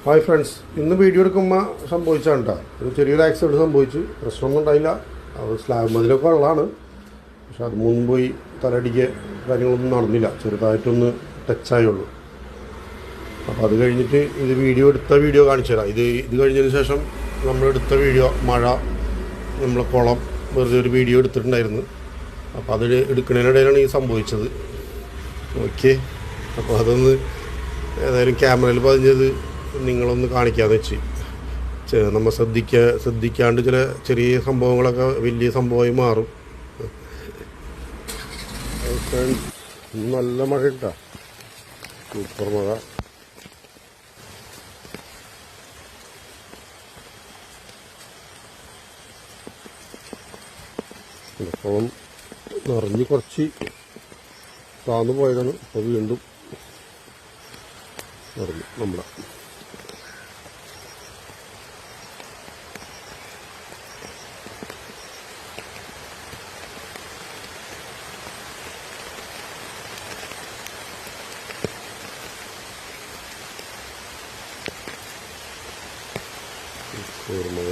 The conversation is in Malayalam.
ഹായ് ഫ്രണ്ട്സ്, ഇന്ന് വീഡിയോ എടുക്കുമ്പോൾ സംഭവിച്ചാണ് കേട്ടോ. ഒരു ചെറിയൊരു ആക്സിഡൻറ്റ് സംഭവിച്ചു. പ്രശ്നമൊന്നും ഉണ്ടായില്ല. അത് സ്ലാബ് മതിലൊക്കെ ഉള്ളതാണ്. പക്ഷെ അത് മുൻപോയി പോയി തലടിക്ക് കാര്യങ്ങളൊന്നും നടന്നില്ല. ചെറുതായിട്ടൊന്ന് ടച്ചായുള്ളൂ. അപ്പോൾ അത് കഴിഞ്ഞിട്ട് ഇത് എടുത്ത വീഡിയോ കാണിച്ചു തരാം. ഇത് കഴിഞ്ഞതിന് ശേഷം നമ്മളെടുത്ത വീഡിയോ മഴ നമ്മളെ കുളം വെറുതെ ഒരു വീഡിയോ എടുത്തിട്ടുണ്ടായിരുന്നു. അപ്പോൾ അത് എടുക്കുന്നതിനിടയിലാണ് ഈ സംഭവിച്ചത്. ഓക്കെ, അപ്പോൾ അതൊന്ന് ഏതായാലും ക്യാമറയിൽ പതിഞ്ഞത് നിങ്ങളൊന്ന് കാണിക്കാമെന്ന് വെച്ച്. നമ്മൾ ശ്രദ്ധിക്കാണ്ട് ചില ചെറിയ സംഭവങ്ങളൊക്കെ വലിയ സംഭവമായി മാറും. നല്ല മഴ ഉണ്ടാ, സൂപ്പർ മഴ. കുളം നിറഞ്ഞ് കുറച്ച് താന്നു പോയതാണ്. അപ്പോൾ വീണ്ടും നിറഞ്ഞു നമ്മുടെ ഓർമ്മ.